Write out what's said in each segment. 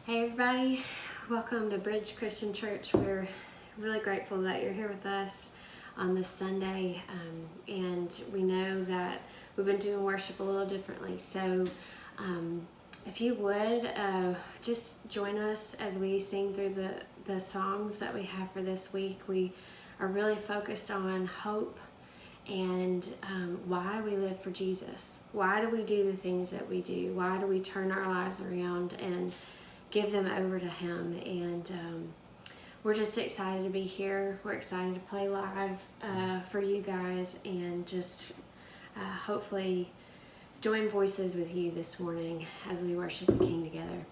Hey everybody, welcome to Bridge Christian Church. We're really grateful that you're here with us on this Sunday, and we know that we've been doing worship a little differently. So if you would, just join us as we sing through the songs that we have for this week. We are really focused on hope and why we live for Jesus. Why do we do the things that we do? Why do we turn our lives around and give them over to Him? And we're just excited to be here. We're excited to play live for you guys and just hopefully join voices with you this morning as we worship the King together.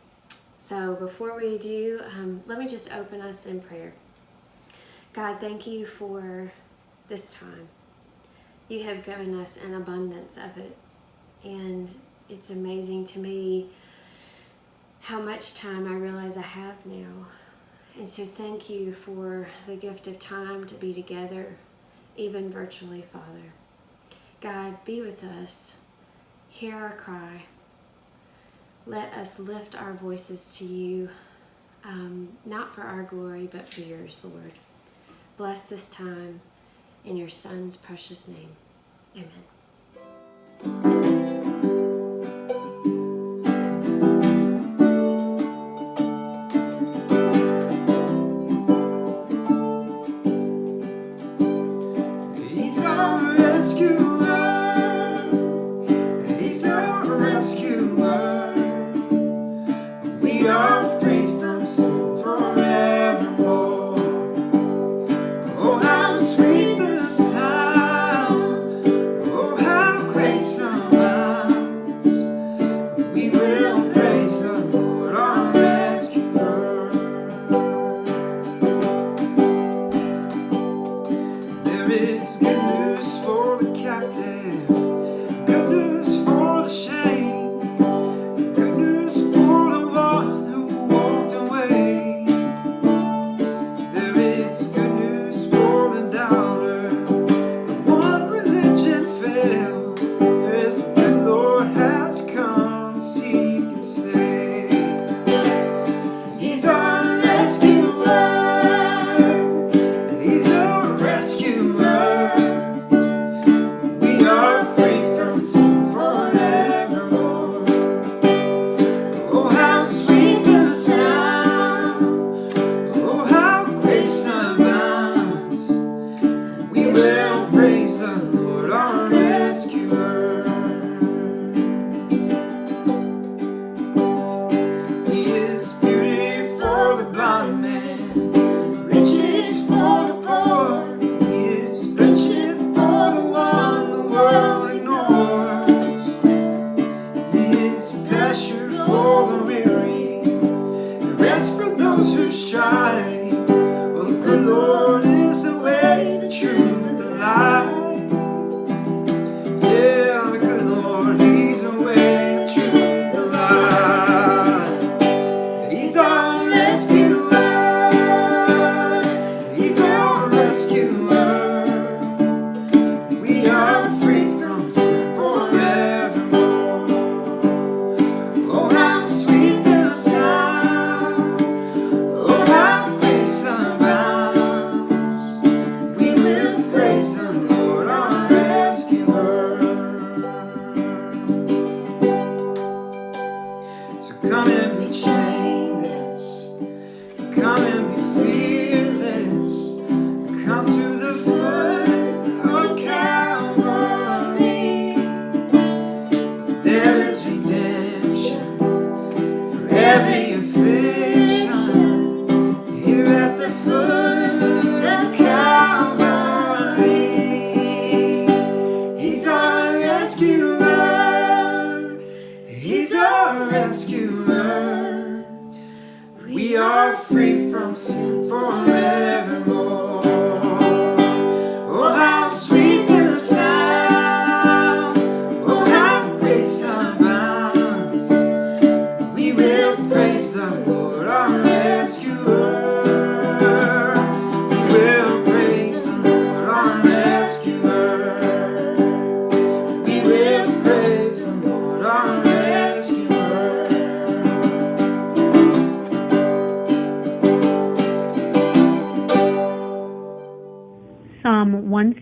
So before we do, let me just open us in prayer. God, thank you for this time. You have given us an abundance of it, and it's amazing to me how much time I realize I have now. And so thank you for the gift of time to be together, even virtually, Father. God, be with us. Hear our cry. Let us lift our voices to you, not for our glory, but for yours, Lord. Bless this time in your Son's precious name. Amen.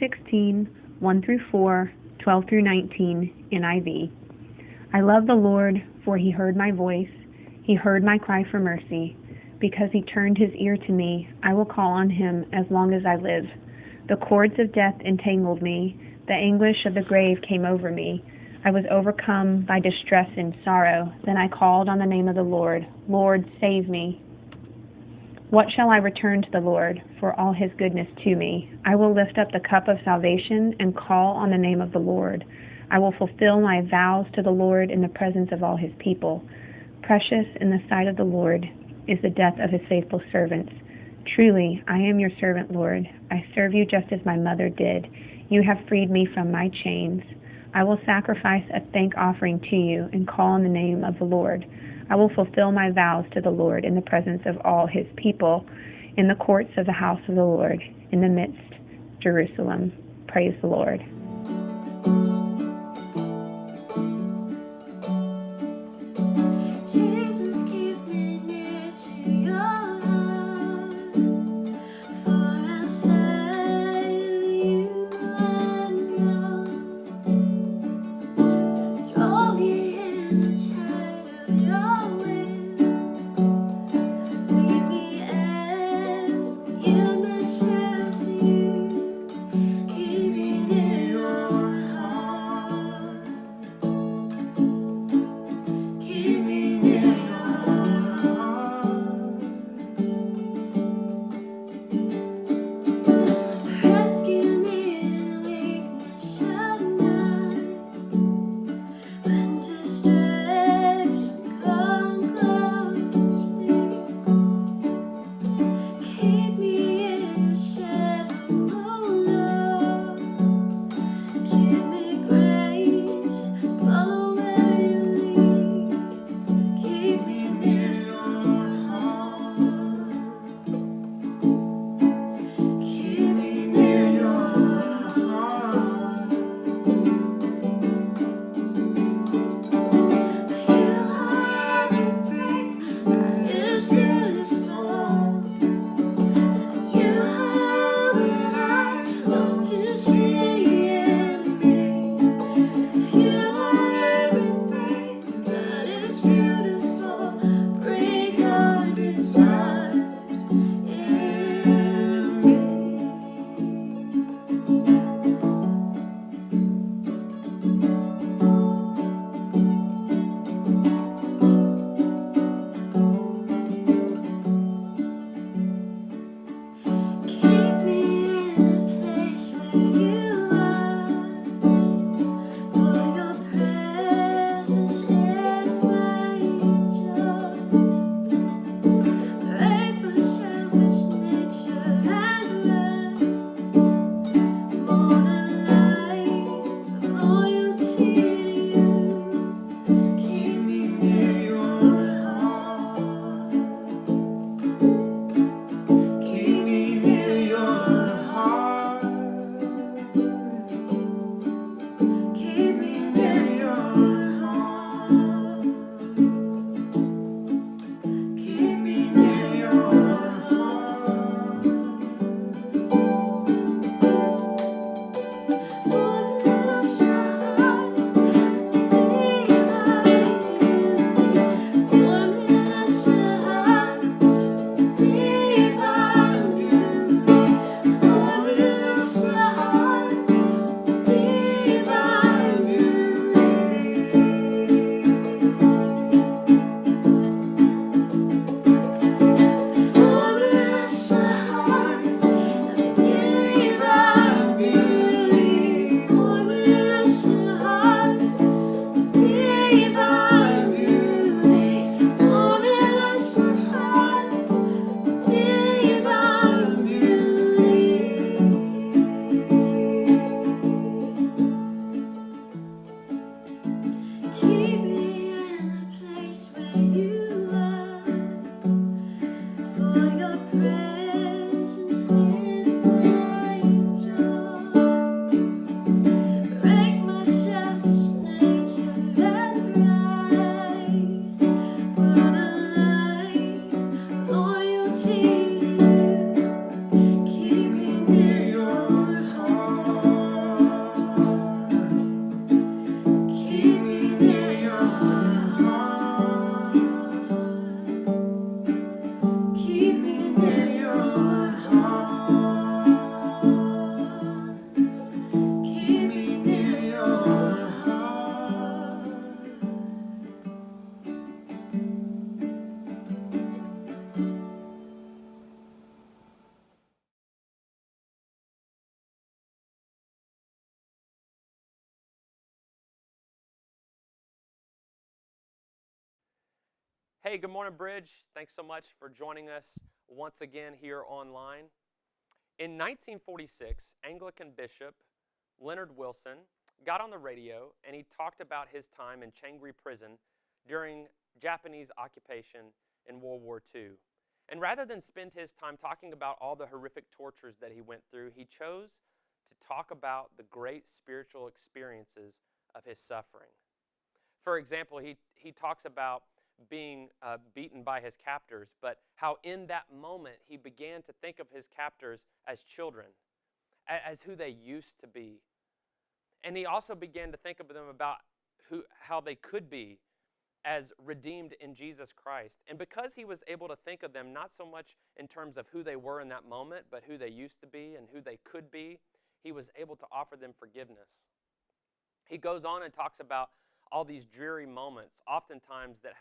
3:16, 1 through 4, 12 through 19, NIV. I love the Lord, for he heard my voice. He heard my cry for mercy. Because he turned his ear to me, I will call on him as long as I live. The cords of death entangled me. The anguish of the grave came over me. I was overcome by distress and sorrow. Then I called on the name of the Lord. Lord, save me. What shall I return to the Lord for all his goodness to me? I will lift up the cup of salvation and call on the name of the Lord. I will fulfill my vows to the Lord in the presence of all his people. Precious in the sight of the Lord is the death of his faithful servants. Truly, I am your servant, Lord. I serve you just as my mother did. You have freed me from my chains. I will sacrifice a thank offering to you and call on the name of the Lord. I will fulfill my vows to the Lord in the presence of all his people, in the courts of the house of the Lord, in the midst Jerusalem. Praise the Lord. Jesus, keep me near to your heart, for I serve you and yours. Draw me in the tide of your will. Lead me as you myself to you. Keep me near Hey, good morning, Bridge. Thanks so much for joining us once again here online. In 1946, Anglican Bishop Leonard Wilson got on the radio and he talked about his time in Changi Prison during Japanese occupation in World War II. And rather than spend his time talking about all the horrific tortures that he went through, he chose to talk about the great spiritual experiences of his suffering. For example, he talks about being beaten by his captors, but how in that moment he began to think of his captors as children, as who they used to be. And he also began to think of them about how they could be as redeemed in Jesus Christ. And because he was able to think of them not so much in terms of who they were in that moment, but who they used to be and who they could be, he was able to offer them forgiveness. He goes on and talks about all these dreary moments, oftentimes that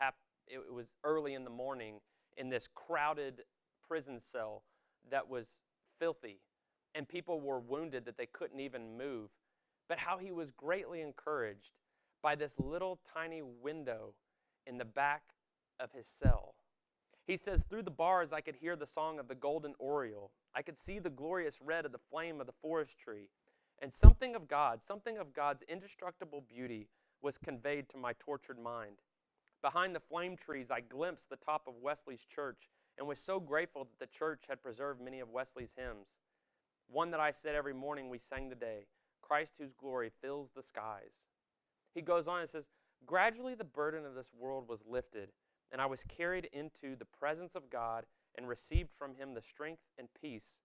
it was early in the morning in this crowded prison cell that was filthy, and people were wounded that they couldn't even move, but how he was greatly encouraged by this little tiny window in the back of his cell. He says, through the bars I could hear the song of the golden oriole. I could see the glorious red of the flame of the forest tree. And something of God's indestructible beauty was conveyed to my tortured mind. Behind the flame trees, I glimpsed the top of Wesley's church and was so grateful that the church had preserved many of Wesley's hymns. One that I said every morning we sang today, Christ whose glory fills the skies. He goes on and says, gradually the burden of this world was lifted, and I was carried into the presence of God and received from him the strength and peace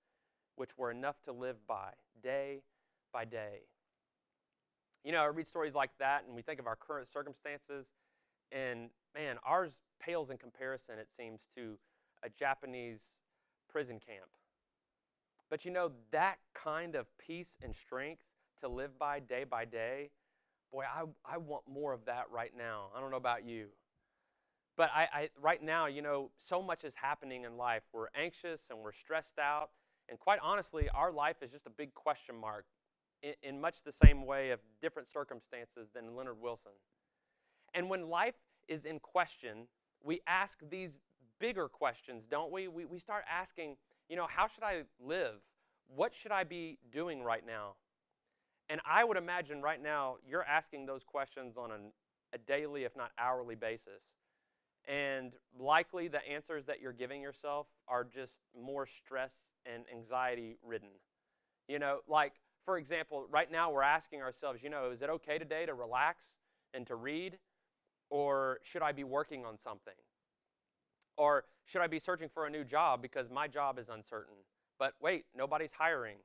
which were enough to live by day. You know, I read stories like that and we think of our current circumstances, and man, ours pales in comparison, it seems, to a Japanese prison camp. But you know, that kind of peace and strength to live by day, boy, I want more of that right now. I don't know about you. But I right now, you know, so much is happening in life. We're anxious and we're stressed out. And quite honestly, our life is just a big question mark in much the same way of different circumstances than Leonard Wilson. And when life is in question, we ask these bigger questions, don't we? We start asking, you know, how should I live? What should I be doing right now? And I would imagine right now you're asking those questions on a daily, if not hourly basis. And likely the answers that you're giving yourself are just more stress and anxiety ridden. You know, like, for example, right now we're asking ourselves, you know, is it okay today to relax and to read? Or should I be working on something? Or should I be searching for a new job because my job is uncertain? But wait, nobody's hiring.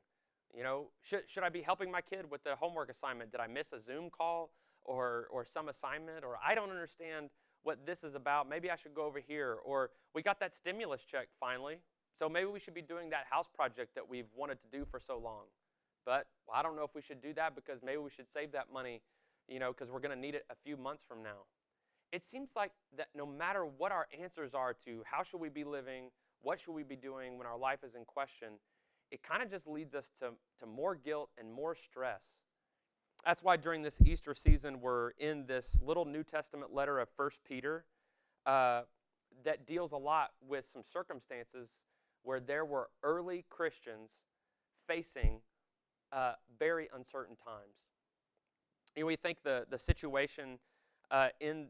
You know, should I be helping my kid with the homework assignment? Did I miss a Zoom call or some assignment? Or I don't understand what this is about. Maybe I should go over here. Or we got that stimulus check finally, so maybe we should be doing that house project that we've wanted to do for so long. But I don't know if we should do that because maybe we should save that money, you know, because we're going to need it a few months from now. It seems like that no matter what our answers are to how should we be living, what should we be doing when our life is in question, it kind of just leads us to more guilt and more stress. That's why during this Easter season, we're in this little New Testament letter of 1 Peter that deals a lot with some circumstances where there were early Christians facing very uncertain times. You know, we think the situation in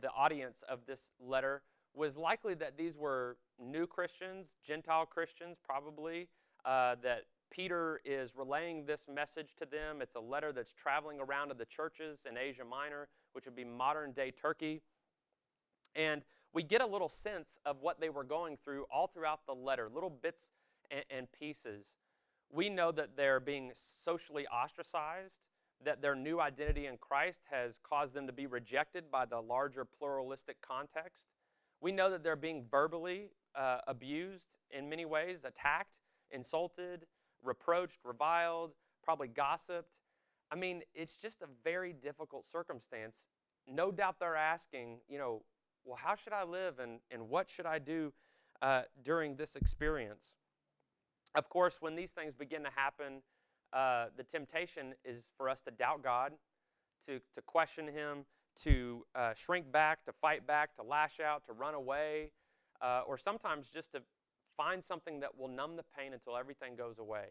the audience of this letter was likely that these were new Christians, Gentile Christians probably, that Peter is relaying this message to them. It's a letter that's traveling around to the churches in Asia Minor, which would be modern-day Turkey. And we get a little sense of what they were going through all throughout the letter, little bits and pieces. We know that they're being socially ostracized, that their new identity in Christ has caused them to be rejected by the larger pluralistic context. We know that they're being verbally abused in many ways, attacked, insulted, reproached, reviled, probably gossiped. I mean, it's just a very difficult circumstance. No doubt they're asking, you know, well, how should I live and what should I do during this experience? Of course, when these things begin to happen, the temptation is for us to doubt God, to question him, to shrink back, to fight back, to lash out, to run away, or sometimes just to find something that will numb the pain until everything goes away.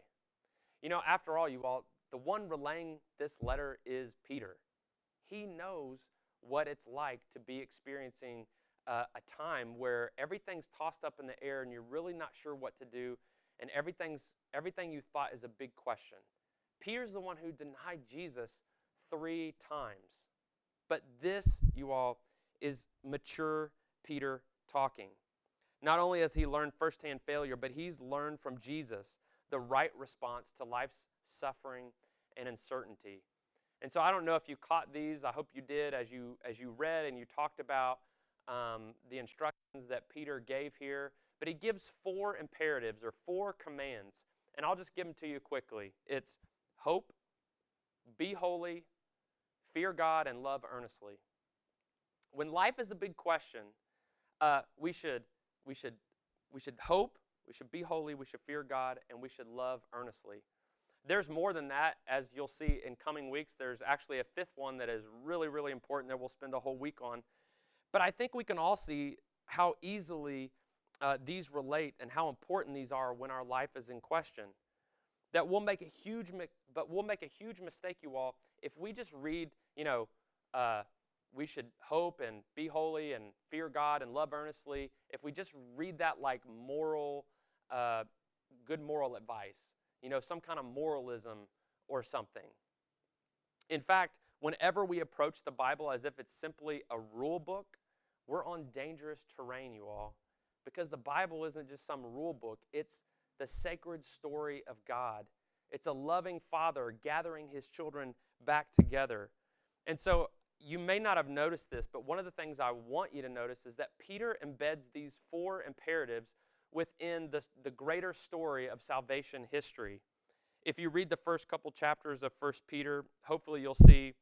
You know, after all, you all, the one relaying this letter is Peter. He knows what it's like to be experiencing a time where everything's tossed up in the air and you're really not sure what to do, and everything you thought is a big question. Peter's the one who denied Jesus 3 times. But this, you all, is mature Peter talking. Not only has he learned firsthand failure, but he's learned from Jesus the right response to life's suffering and uncertainty. And so I don't know if you caught these. I hope you did as you read and you talked about the instructions that Peter gave here. But he gives 4 imperatives or 4 commands. And I'll just give them to you quickly. It's hope, be holy, fear God, and love earnestly. When life is a big question, we should hope, we should be holy, we should fear God, and we should love earnestly. There's more than that, as you'll see in coming weeks. There's actually a 5th one that is really, really important that we'll spend a whole week on. But I think we can all see how easily these relate and how important these are when our life is in question. That we'll make a huge mistake, you all, if we just read, we should hope and be holy and fear God and love earnestly. If we just read that like good moral advice, some kind of moralism or something. In fact, whenever we approach the Bible as if it's simply a rule book, we're on dangerous terrain, you all, because the Bible isn't just some rule book. It's the sacred story of God. It's a loving Father gathering his children back together. And so you may not have noticed this, but one of the things I want you to notice is that Peter embeds these 4 imperatives within the greater story of salvation history. If you read the first couple chapters of 1 Peter, hopefully you'll see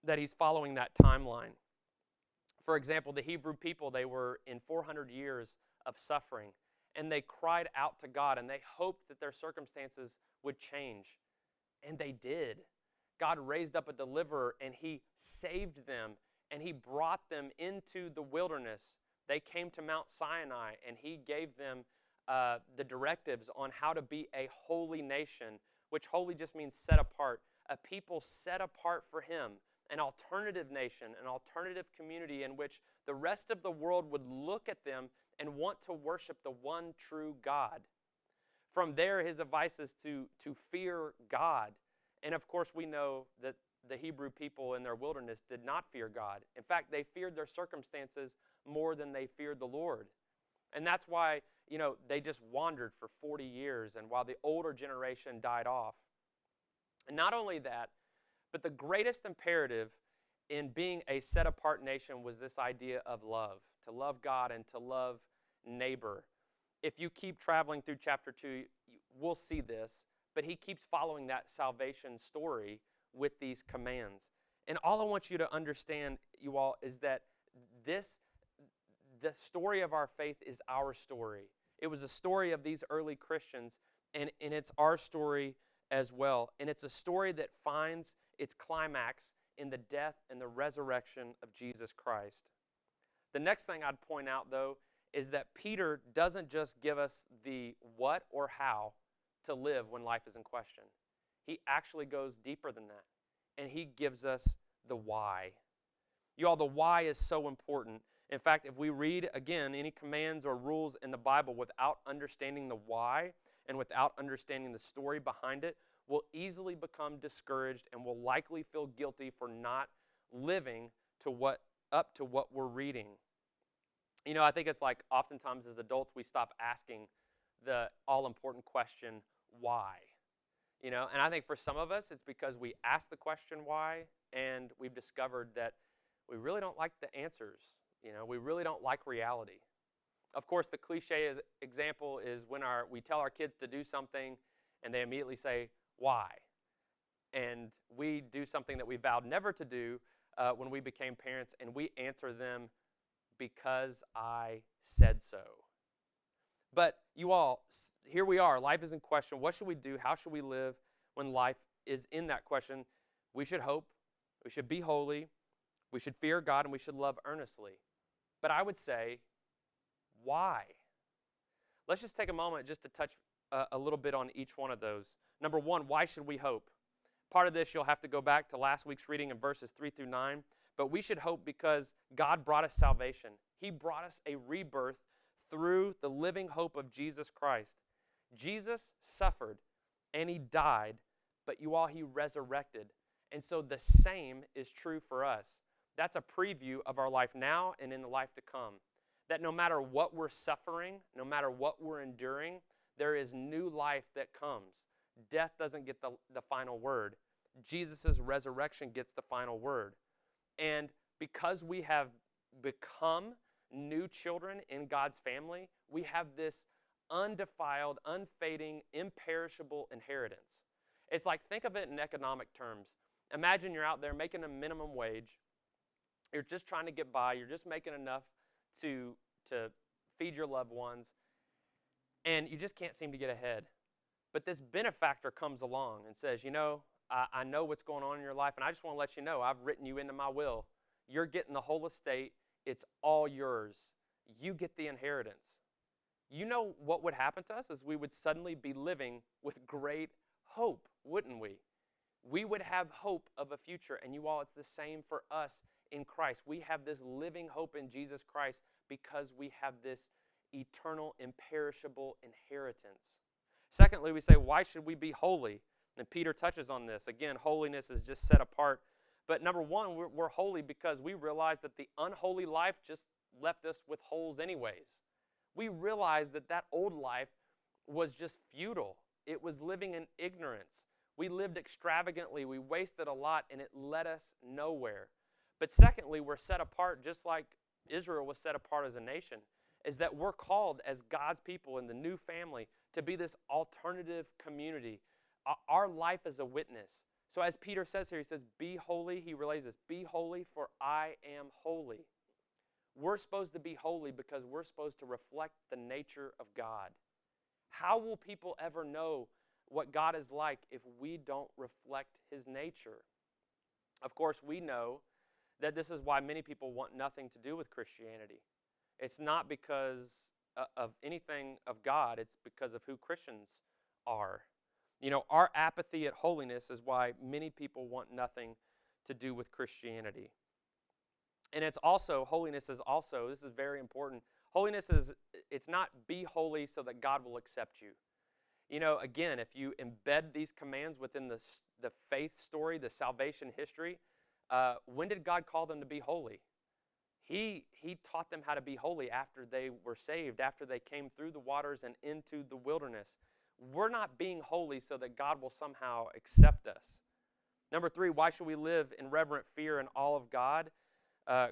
that he's following that timeline. For example, the Hebrew people, they were in 400 years of suffering, and they cried out to God, and they hoped that their circumstances would change. And they did. God raised up a deliverer, and he saved them, and he brought them into the wilderness. They came to Mount Sinai, and he gave them the directives on how to be a holy nation, which holy just means set apart, a people set apart for him, an alternative nation, an alternative community in which the rest of the world would look at them and want to worship the one true God. From there, his advice is to fear God. And of course, we know that the Hebrew people in their wilderness did not fear God. In fact, they feared their circumstances more than they feared the Lord. And that's why, they just wandered for 40 years, and while the older generation died off. And not only that, but the greatest imperative in being a set-apart nation was this idea of love, to love God and to love neighbor. If you keep traveling through chapter 2, we'll see this, but he keeps following that salvation story with these commands. And all I want you to understand, you all, is that the story of our faith is our story. It was a story of these early Christians, and it's our story as well. And it's a story that finds its climax in the death and the resurrection of Jesus Christ. The next thing I'd point out, though, is that Peter doesn't just give us the what or how to live when life is in question. He actually goes deeper than that, and he gives us the why. You all, the why is so important. In fact, if we read, again, any commands or rules in the Bible without understanding the why and without understanding the story behind it, we'll easily become discouraged and will likely feel guilty for not living up to what we're reading. I think it's like oftentimes as adults we stop asking the all-important question, why? And I think for some of us it's because we ask the question why, and we've discovered that we really don't like the answers. We really don't like reality. Of course, the cliche example is when we tell our kids to do something and they immediately say, why? And we do something that we vowed never to do when we became parents, and we answer them, because I said so. But you all, here we are. Life is in question. What should we do? How should we live when life is in that question? We should hope. We should be holy. We should fear God and we should love earnestly. But I would say, why? Let's just take a moment just to touch a little bit on each one of those. Number one, why should we hope? Part of this you'll have to go back to last week's reading in verses 3 through 9. But we should hope because God brought us salvation. He brought us a rebirth through the living hope of Jesus Christ. Jesus suffered and he died, but you all, he resurrected. And so the same is true for us. That's a preview of our life now and in the life to come. That no matter what we're suffering, no matter what we're enduring, there is new life that comes. Death doesn't get the final word. Jesus' resurrection gets the final word. And because we have become new children in God's family, we have this undefiled, unfading, imperishable inheritance. It's like, think of it in economic terms. Imagine you're out there making a minimum wage. You're just trying to get by. You're just making enough to feed your loved ones. And you just can't seem to get ahead. But this benefactor comes along and says, you know, I know what's going on in your life, and I just want to let you know I've written you into my will. You're getting the whole estate. It's all yours. You get the inheritance. You know what would happen to us is we would suddenly be living with great hope, wouldn't we? We would have hope of a future, and you all, it's the same for us in Christ. We have this living hope in Jesus Christ because we have this eternal, imperishable inheritance. Secondly, we say, why should we be holy? And Peter touches on this. Again, holiness is just set apart. But number one, we're holy because we realize that the unholy life just left us with holes anyways. We realize that that old life was just futile. It was living in ignorance. We lived extravagantly. We wasted a lot, and it led us nowhere. But secondly, we're set apart just like Israel was set apart as a nation, is that we're called as God's people in the new family to be this alternative community. Our life is a witness. So as Peter says here, he says, be holy. He relays this, be holy for I am holy. We're supposed to be holy because we're supposed to reflect the nature of God. How will people ever know what God is like if we don't reflect his nature? Of course, we know that this is why many people want nothing to do with Christianity. It's not because of anything of God, it's because of who Christians are. You know, our apathy at holiness is why many people want nothing to do with Christianity. And it's also, holiness is also, this is very important, holiness is, it's not be holy so that God will accept you. You know, again, if you embed these commands within the faith story, the salvation history, when did God call them to be holy? He taught them how to be holy after they were saved, after they came through the waters and into the wilderness. We're not being holy so that God will somehow accept us. Number three, why should we live in reverent fear and awe of God?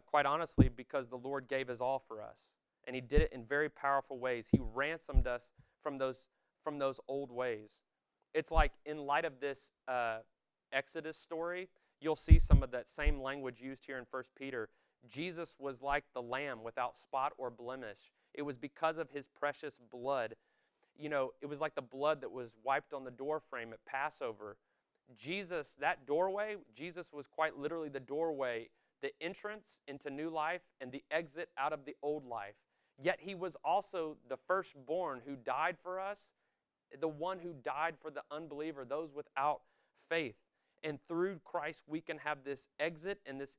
Quite honestly, because the Lord gave his all for us. And he did it in very powerful ways. He ransomed us from those old ways. It's like in light of this Exodus story, you'll see some of that same language used here in 1 Peter. Jesus was like the lamb without spot or blemish. It was because of his precious blood. You know, it was like the blood that was wiped on the doorframe at Passover. Jesus, that doorway, Jesus was quite literally the doorway, the entrance into new life and the exit out of the old life. Yet he was also the firstborn who died for us, the one who died for the unbeliever, those without faith. And through Christ, we can have this exit and this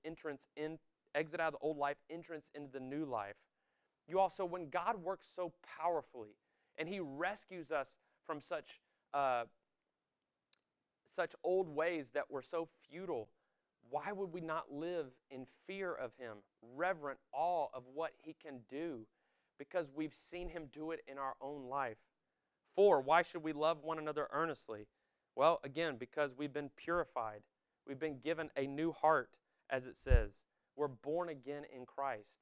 exit out of the old life, entrance into the new life. You also, when God works so powerfully and he rescues us from such old ways that were so futile, why would we not live in fear of him, reverent awe of what he can do? Because we've seen him do it in our own life. 4, why should we love one another earnestly? Well, again, because we've been purified. We've been given a new heart, as it says. We're born again in Christ.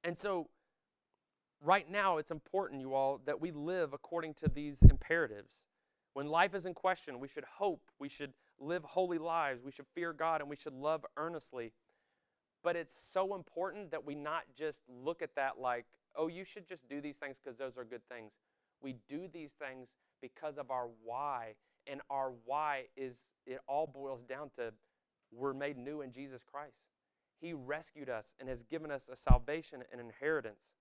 And so, right now, it's important, you all, that we live according to these imperatives. When life is in question, we should hope, we should live holy lives, we should fear God, and we should love earnestly. But it's so important that we not just look at that like, oh, you should just do these things because those are good things. We do these things because of our why, and our why is, it all boils down to we're made new in Jesus Christ. He rescued us and has given us a salvation and inheritance.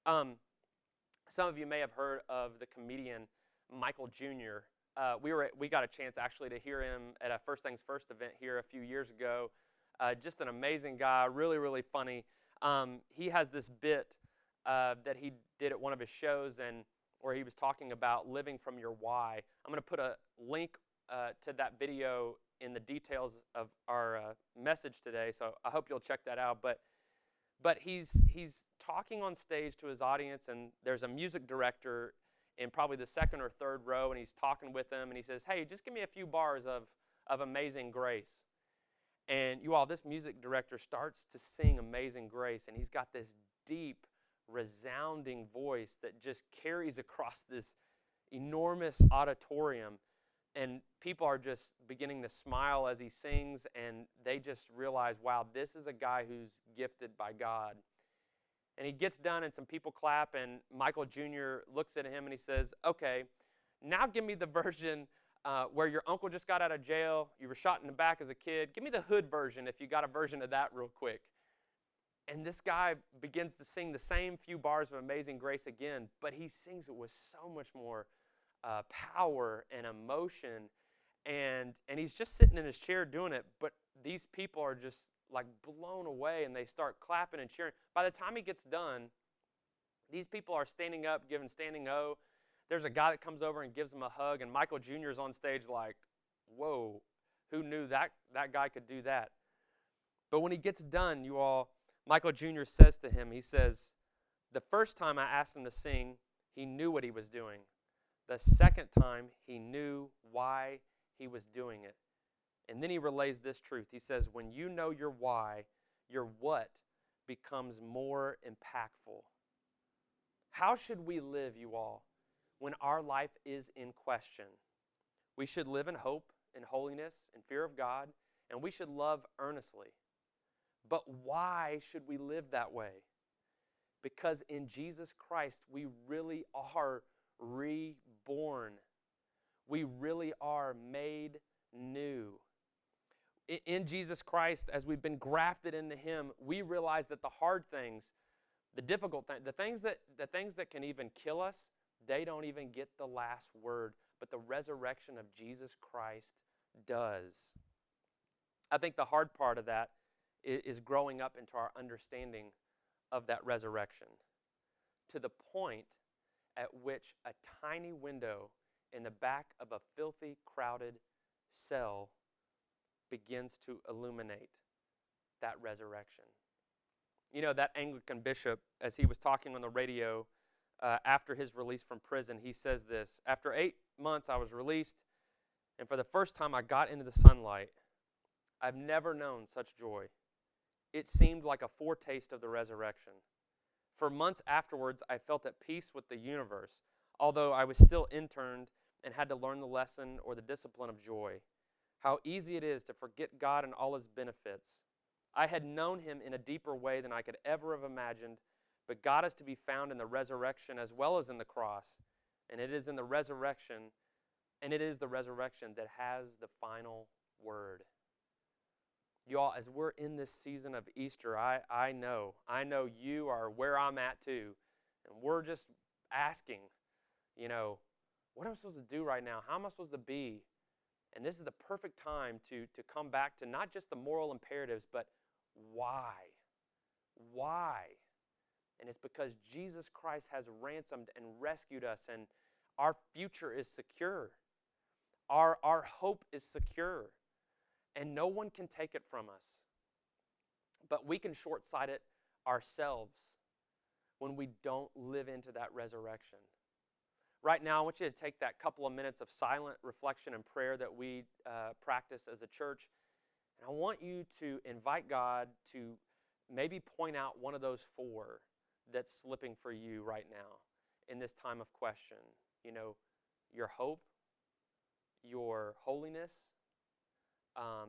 Some of you may have heard of the comedian Michael Jr. We got a chance actually to hear him at a First Things First event here a few years ago. Just an amazing guy, really, really funny. He has this bit that he did at one of his shows, and where he was talking about living from your why. I'm going to put a link to that video in the details of our message today, so I hope you'll check that out. But he's talking on stage to his audience, and there's a music director in probably the second or third row, and he's talking with them, and he says, "Hey, just give me a few bars of Amazing Grace." And you all, this music director starts to sing Amazing Grace, and he's got this deep, resounding voice that just carries across this enormous auditorium. And people are just beginning to smile as he sings, and they just realize, wow, this is a guy who's gifted by God. And he gets done, and some people clap, and Michael Jr. looks at him, and he says, "Okay, now give me the version where your uncle just got out of jail, you were shot in the back as a kid. Give me the hood version if you got a version of that real quick." And this guy begins to sing the same few bars of Amazing Grace again, but he sings it with so much more power and emotion. And he's just sitting in his chair doing it, but these people are just like blown away, and they start clapping and cheering. By the time he gets done, these people are standing up, giving standing O. There's a guy that comes over and gives him a hug, and Michael Jr. is on stage like, whoa, who knew that guy could do that? But when he gets done, you all, Michael Jr. says to him, he says, "The first time I asked him to sing, he knew what he was doing. The second time, he knew why he was doing it." And then he relays this truth. He says, when you know your why, your what becomes more impactful. How should we live, you all, when our life is in question? We should live in hope and holiness and fear of God, and we should love earnestly. But why should we live that way? Because in Jesus Christ, we really are reborn. We really are made new. In Jesus Christ, as we've been grafted into Him, we realize that the hard things, the difficult things, the things that can even kill us, they don't even get the last word. But the resurrection of Jesus Christ does. I think the hard part of that is growing up into our understanding of that resurrection, to the point at which a tiny window in the back of a filthy, crowded cell begins to illuminate that resurrection. You know, that Anglican bishop, as he was talking on the radio after his release from prison, he says this: "After 8 months, I was released, and for the first time I got into the sunlight. I've never known such joy. It seemed like a foretaste of the resurrection. For months afterwards, I felt at peace with the universe, although I was still interned and had to learn the lesson or the discipline of joy. How easy it is to forget God and all His benefits. I had known Him in a deeper way than I could ever have imagined, but God is to be found in the resurrection as well as in the cross, and it is the resurrection that has the final word." Y'all, as we're in this season of Easter, I know you are where I'm at too, and we're just asking, what am I supposed to do right now? How am I supposed to be? And this is the perfect time to come back to not just the moral imperatives, but why? Why? And it's because Jesus Christ has ransomed and rescued us, and our future is secure. Our hope is secure, and no one can take it from us. But we can short-sight it ourselves when we don't live into that resurrection. Right now, I want you to take that couple of minutes of silent reflection and prayer that we practice as a church, and I want you to invite God to maybe point out one of those four that's slipping for you right now in this time of question. Your hope, your holiness,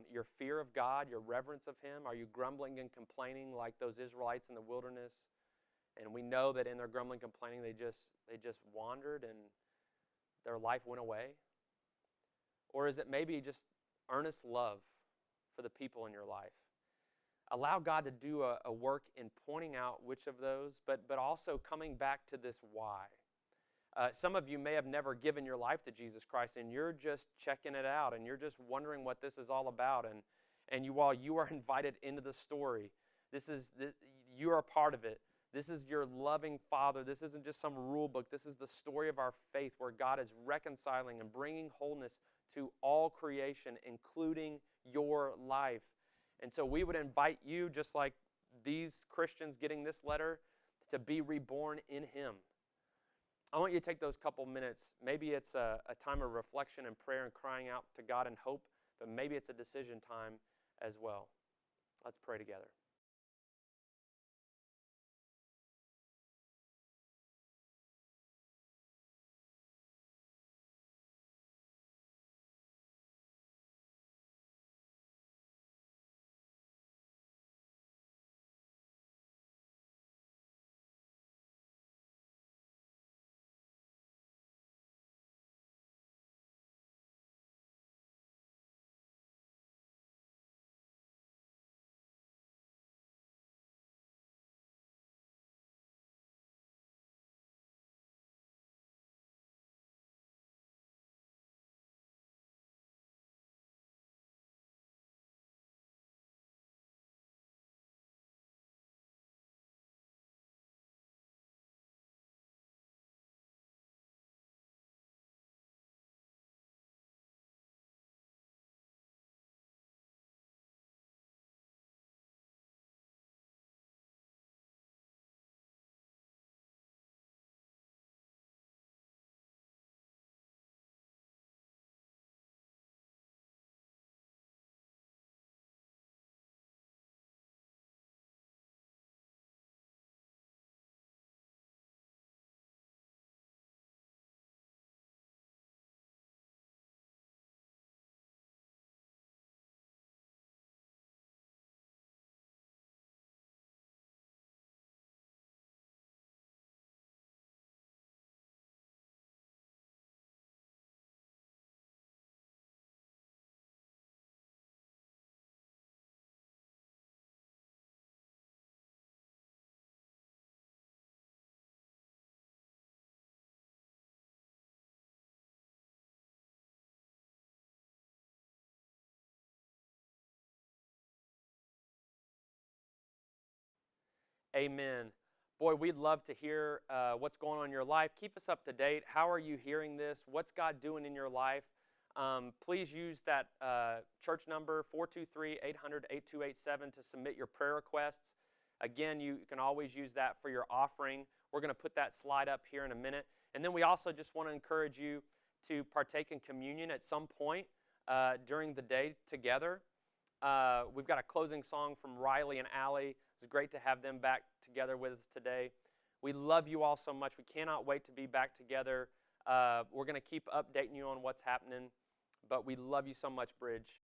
your fear of God, your reverence of Him. Are you grumbling and complaining like those Israelites in the wilderness? And we know that in their grumbling and complaining, they just wandered and their life went away. Or is it maybe just earnest love for the people in your life? allow God to do a work in pointing out which of those, but also coming back to this why. Some of you may have never given your life to Jesus Christ, and you're just checking it out, and you're just wondering what this is all about. And while you are invited into the story, you are a part of it. This is your loving Father. This isn't just some rule book. This is the story of our faith where God is reconciling and bringing wholeness to all creation, including your life. And so we would invite you, just like these Christians getting this letter, to be reborn in Him. I want you to take those couple minutes. Maybe it's a time of reflection and prayer and crying out to God in hope, but maybe it's a decision time as well. Let's pray together. Amen. Boy, we'd love to hear what's going on in your life. Keep us up to date. How are you hearing this? What's God doing in your life? Please use that church number, 423-800-8287, to submit your prayer requests. Again, you can always use that for your offering. We're going to put that slide up here in a minute. And then we also just want to encourage you to partake in communion at some point during the day together. We've got a closing song from Riley and Allie. It's great to have them back together with us today. We love you all so much. We cannot wait to be back together. We're going to keep updating you on what's happening, but we love you so much, Bridge.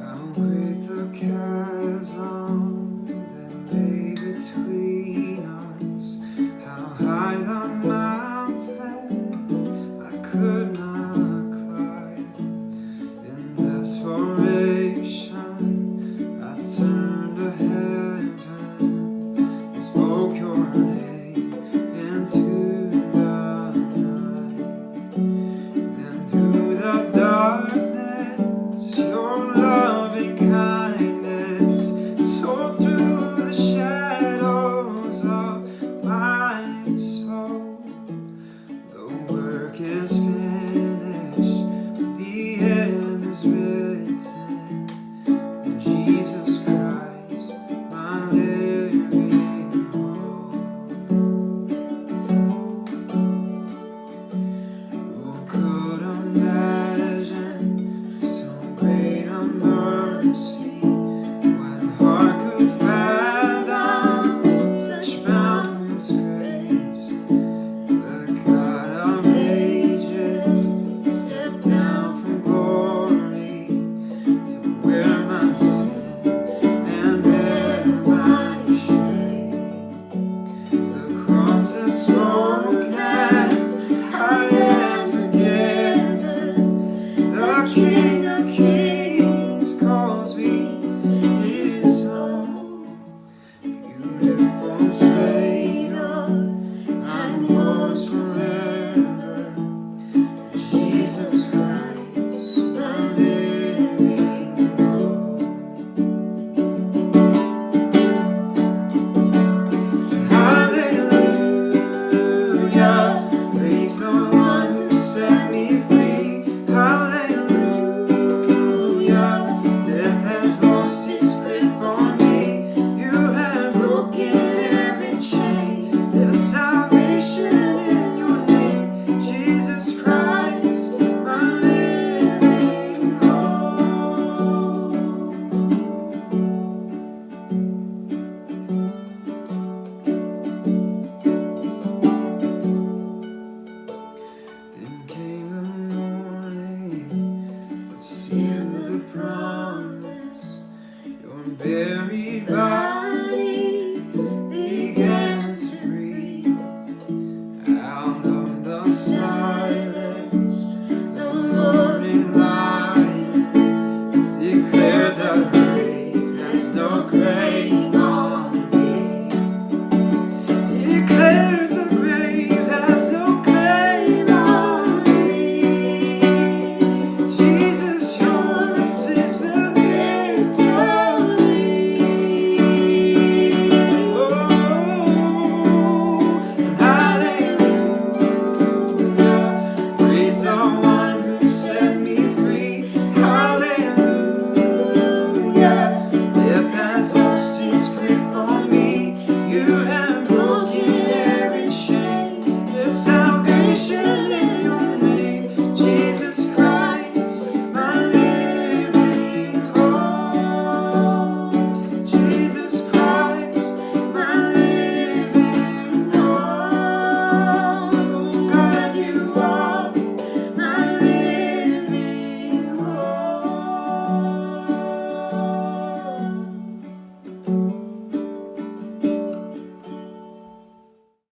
I'll break the cares by